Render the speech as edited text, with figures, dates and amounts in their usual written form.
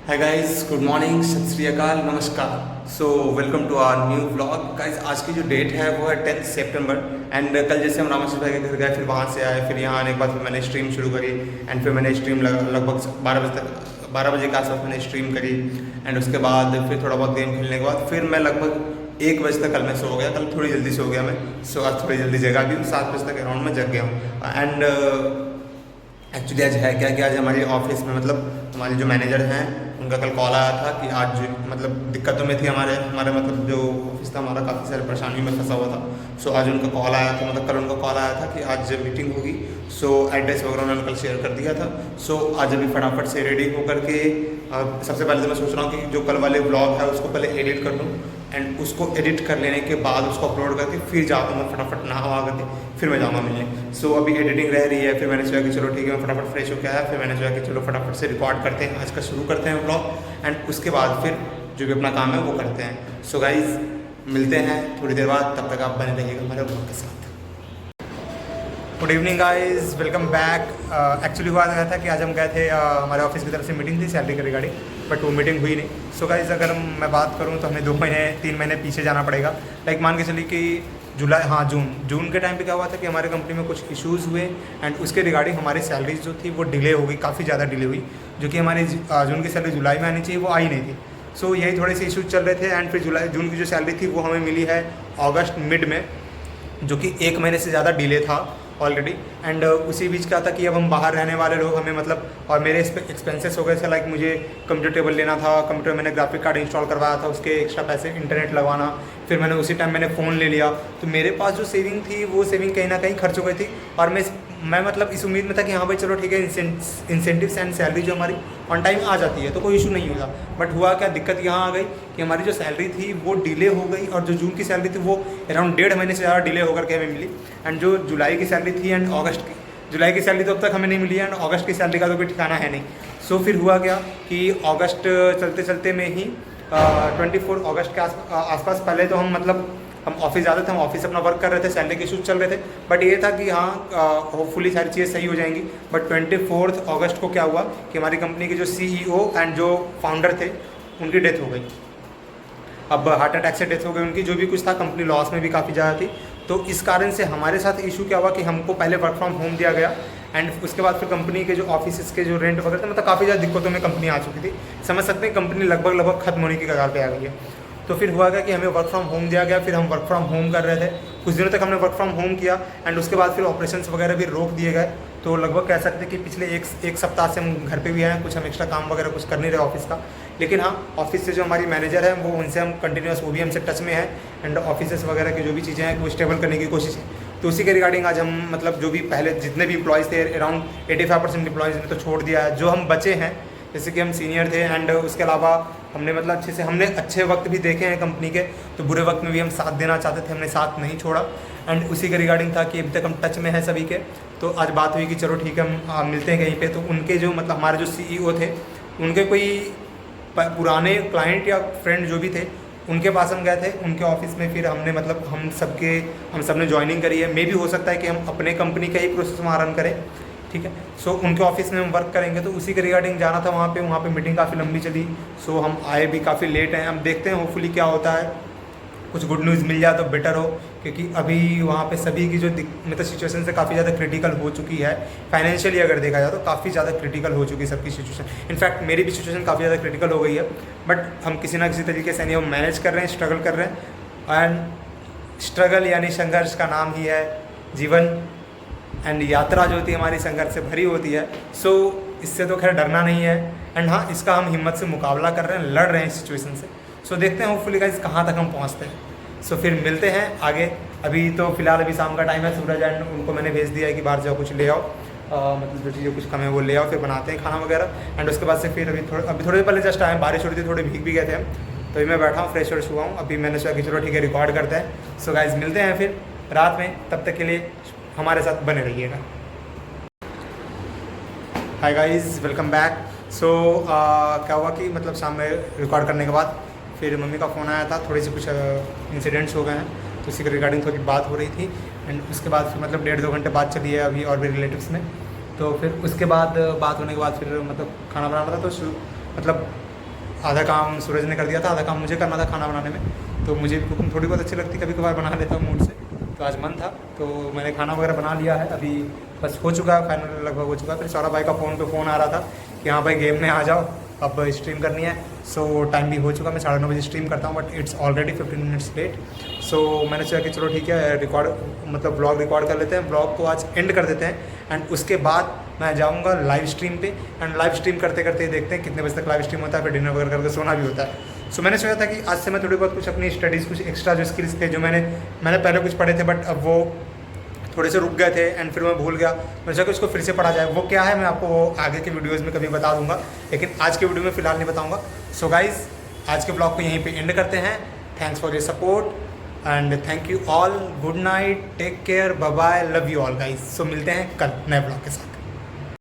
Hi guys, good morning, सत श्री अकाल, नमस्कार। So welcome to our new vlog. Guys आज की जो डेट है वो है 10 सितंबर एंड कल जैसे हम रामेश्वर भाई के घर गए, फिर वहाँ से आए, फिर यहाँ आने के बाद फिर मैंने स्ट्रीम शुरू करी एंड फिर मैंने स्ट्रीम लगभग 12 बजे के आसपास मैंने स्ट्रीम करी एंड उसके बाद फिर थोड़ा बहुत गेम खेलने के बाद फिर मैं लगभग 1 बजे तक कल मैं सो गया। कल थोड़ी जल्दी सो गया मैं, सो आज थोड़ी जल्दी जगा भी हूँ, 7 बजे तक अराउंड में जग गया हूँ। एंड एक्चुअली आज है क्या कि आज हमारी ऑफिस में मतलब हमारे जो मैनेजर हैं उनका कल कॉल आया था कि आज मतलब दिक्कतों में थी हमारे मतलब जो ऑफिस था हमारा काफ़ी सारी परेशानियों में फंसा हुआ था। सो आज उनका कॉल आया था, मतलब कल उनका कॉल आया था कि आज मीटिंग होगी। सो एड्रेस वगैरह उन्होंने कल शेयर कर दिया था। सो आज अभी फटाफट से रेडी होकर के सबसे पहले तो मैं सोच रहा हूँ कि जो कल वाले व्लॉग है उसको पहले एडिट कर लूँ एंड उसको एडिट कर लेने के बाद उसको अपलोड करके फिर जाता हूँ मैं फटाफट नहा करके फिर मैं जाऊँगा मिलने। सो अभी एडिटिंग रह रही है, फिर मैंने सोचा कि चलो ठीक है मैं फटाफट फ्रेश होकर आया, फिर मैंने सोचा कि चलो फटाफट से रिकॉर्ड करते हैं, आज का शुरू करते हैं व्लॉग एंड उसके बाद फिर जो भी अपना काम है वो करते हैं। सो गाइज मिलते हैं थोड़ी देर बाद, तब तक आप बने रहिएगा हमारे व्लॉग के साथ। Good evening guys, welcome back. Actually हुआ था कि आज हम गए थे हमारे ऑफिस की तरफ से मीटिंग थी सैलरी के रिगार्डिंग, बट वो मीटिंग हुई नहीं। सो गाइज अगर मैं बात करूँ तो हमें 3 महीने पीछे जाना पड़ेगा। लाइक मान के चलिए कि जून के टाइम पे क्या हुआ था कि हमारे कंपनी में कुछ इश्यूज़ हुए एंड उसके रिगार्डिंग हमारी सैलरीज जो थी वो डिले हो गई, काफ़ी ज़्यादा डिले हुई, जो कि हमारी जून की सैलरी जुलाई में आनी चाहिए वो आई नहीं थी। सो यही थोड़े से इश्यूज चल रहे थे एंड फिर जून की जो सैलरी थी वो हमें मिली है अगस्त मिड में, जो कि 1 महीने से ज़्यादा डिले था ऑलरेडी। एंड उसी बीच क्या था कि अब हम बाहर रहने वाले लोग हमें मतलब और मेरे एक्सपेंसेस हो गए थे। लाइक मुझे कंप्यूटर टेबल लेना था, कंप्यूटर मैंने ग्राफिक कार्ड इंस्टॉल करवाया था, उसके एक्स्ट्रा पैसे, इंटरनेट लगवाना, फिर मैंने उसी टाइम मैंने फ़ोन ले लिया। तो मेरे पास जो सेविंग थी वो सेविंग कहीं ना कहीं खर्च हो गई थी और मैं मतलब इस उम्मीद में था कि हाँ भाई चलो ठीक है इंसेंटिव्स एंड सैलरी जो हमारी ऑन टाइम आ जाती है तो कोई इशू नहीं होगा। बट हुआ क्या, दिक्कत यहाँ आ गई कि हमारी जो सैलरी थी वो डिले हो गई और जो जून की सैलरी थी वो अराउंड 1.5 महीने से ज़्यादा डिले होकर के हमें मिली। एंड जो जुलाई की सैलरी थी एंड अगस्त की, जुलाई की सैलरी तो अब तक हमें नहीं मिली है एंड अगस्त की सैलरी का तो कोई ठिकाना है नहीं। सो फिर हुआ क्या कि अगस्त चलते चलते में ही 24 अगस्त के आसपास पहले तो हम ऑफिस जाते थे, हम ऑफिस अपना वर्क कर रहे थे, सैलरी के इशूज़ चल रहे थे, बट ये था कि हाँ होपफुली सारी चीज़ें सही हो जाएंगी। बट 24 अगस्त को क्या हुआ कि हमारी कंपनी के जो CEO एंड जो फाउंडर थे उनकी डेथ हो गई। अब हार्ट अटैक से डेथ हो गई उनकी, जो भी कुछ था कंपनी लॉस में भी काफ़ी ज़्यादा थी। तो इस कारण से हमारे साथ इशू क्या हुआ कि हमको पहले वर्क फ्रॉम होम दिया गया एंड उसके बाद फिर कंपनी के जो ऑफिस के जो रेंट वगैरह थे, मतलब काफ़ी ज़्यादा दिक्कतों में कंपनी आ चुकी थी। समझ सकते हैं कंपनी लगभग खत्म होने की कगार पे आ गई है। तो फिर हुआ क्या कि हमें वर्क फ्रॉम होम दिया गया, फिर हम वर्क फ्रॉम होम कर रहे थे, कुछ दिनों तक हमने वर्क फ्रॉम होम किया एंड उसके बाद फिर ऑपरेशंस वगैरह भी रोक दिए गए। तो लगभग कह सकते हैं कि पिछले एक सप्ताह से हम घर पे भी आए हैं, कुछ हम एक्स्ट्रा काम वगैरह कुछ कर नहीं रहे ऑफिस का। लेकिन हाँ ऑफिस से जो हमारी मैनेजर है वो उनसे हम कंटिन्यूस, वो भी हमसे टच में है एंड ऑफिस वगैरह की जो भी चीज़ें हैं वो स्टेबल करने की कोशिश है। तो उसी के रिगार्डिंग आज हम मतलब जो भी पहले जितने भी एम्प्लॉयज़ थे अराउंड 85% एम्प्लॉयज़ ने तो छोड़ दिया है। जो हम बचे हैं जैसे कि हम सीनियर थे एंड उसके अलावा हमने मतलब हमने अच्छे वक्त भी देखे हैं कंपनी के, तो बुरे वक्त में भी हम साथ देना चाहते थे, हमने साथ नहीं छोड़ा। एंड उसी के रिगार्डिंग था कि अभी तक हम टच में हैं सभी के। तो आज बात हुई कि चलो ठीक है हम मिलते हैं कहीं पे। तो उनके जो मतलब हमारे जो CEO थे उनके कोई पुराने क्लाइंट या फ्रेंड जो भी थे उनके पास हम गए थे, उनके ऑफिस में। फिर हमने मतलब हम सब ने ज्वाइनिंग करी है। मे भी हो सकता है कि हम अपने कंपनी का ही प्रोसेस वहाँ रन करें, ठीक है। सो उनके ऑफिस में हम वर्क करेंगे, तो उसी के रिगार्डिंग जाना था वहाँ पे मीटिंग काफ़ी लंबी चली। सो हम आए भी काफ़ी लेट हैं, हम देखते हैं होपफुली क्या होता है, कुछ गुड न्यूज़ मिल जाए तो बेटर हो, क्योंकि अभी वहाँ पे सभी की जो मतलब सिचुएशन से काफ़ी ज़्यादा क्रिटिकल हो चुकी है। फाइनेंशियली अगर देखा जाए तो काफ़ी ज़्यादा क्रिटिकल हो चुकी है सबकी सिचुएशन। इनफैक्ट मेरी भी सिचुएशन काफ़ी ज़्यादा क्रिटिकल हो गई है, बट हम किसी ना किसी तरीके से नहीं हम मैनेज कर रहे हैं, स्ट्रगल कर रहे हैं। एंड स्ट्रगल यानी संघर्ष का नाम ही है जीवन एंड यात्रा जो होती है हमारी संघर्ष से भरी होती है। सो इससे तो खैर डरना नहीं है एंड हाँ इसका हम हिम्मत से मुकाबला कर रहे हैं, लड़ रहे हैं इस सिचुएशन से। सो देखते हैं होपफुली गाइस कहाँ तक हम पहुँचते हैं। सो फिर मिलते हैं आगे। अभी तो फिलहाल अभी शाम का टाइम है, सूरज एंड उनको मैंने भेज दिया है कि बाहर जाओ कुछ ले आओ, मतलब जो चीज़ें कुछ कम है वो ले आओ, फिर बनाते हैं खाना वगैरह। एंड उसके बाद से फिर अभी थोड़ी देर पहले जस्ट आए, बारिश हो रही थी, थोड़े भीग भी गए थे हम, तो अभी मैं बैठा हूँ फ्रेश व्रेश हुआ हूँ। अभी मैंने सोचा कि चलो ठीक है रिकॉर्ड करते हैं। सो गाइज मिलते हैं फिर रात में, तब तक के लिए हमारे साथ बने रहिएगा। Hi guys, welcome back. So क्या हुआ कि मतलब शाम में रिकॉर्ड करने के बाद फिर मम्मी का फ़ोन आया था, थोड़े से कुछ इंसिडेंट्स हो गए हैं, तो इसी के रिगार्डिंग थोड़ी बात हो रही थी। एंड उसके बाद फिर मतलब 1.5-2 घंटे बात चली है अभी और भी रिलेटिव्स में। तो फिर उसके बाद बात होने के बाद फिर मतलब खाना बनाना था, तो मतलब आधा काम सूरज ने कर दिया था, आधा काम मुझे करना था खाना बनाने में। तो मुझे भी कुकिंग थोड़ी बहुत अच्छी लगती, कभी कभार बना लेता हूँ मूड से। तो आज मन था तो मैंने खाना वगैरह बना लिया है, अभी बस हो चुका है, फाइनल लगभग हो चुका है। फिर सौरभ भाई का फ़ोन आ रहा था कि हाँ भाई गेम में आ जाओ, अब स्ट्रीम करनी है। सो टाइम भी हो चुका, मैं 9:30 बजे स्ट्रीम करता हूँ, but it's already 15 minutes late. So मैंने सोचा कि चलो ठीक है, ब्लॉग रिकॉर्ड कर लेते हैं, ब्लॉग को आज एंड कर देते हैं। एंड उसके बाद मैं जाऊँगा लाइव स्ट्रीम पे, एंड लाइव स्ट्रीम करते करते देखते हैं कितने बजे तक लाइव स्ट्रीम होता है, फिर डिनर वगैरह करके सोना भी होता है। सो मैंने सोचा था कि आज से मैं थोड़ी बहुत कुछ अपनी स्टडीज़, कुछ एक्स्ट्रा जो स्किल्स थे जो मैंने पहले कुछ पढ़े थे बट अब वो थोड़े से रुक गए थे एंड फिर मैं भूल गया, मैं सोचा कि उसको फिर से पढ़ा जाए। वो क्या है मैं आपको वो आगे के वीडियोज़ में कभी बता दूंगा, लेकिन आज के वीडियो में फ़िलहाल नहीं बताऊंगा। सो गाइज़ आज के ब्लॉग को यहीं पे एंड करते हैं। Thanks for your support and thank you all, good night, take care, bye bye, love you all guys. So मिलते हैं कल नए ब्लॉग के साथ।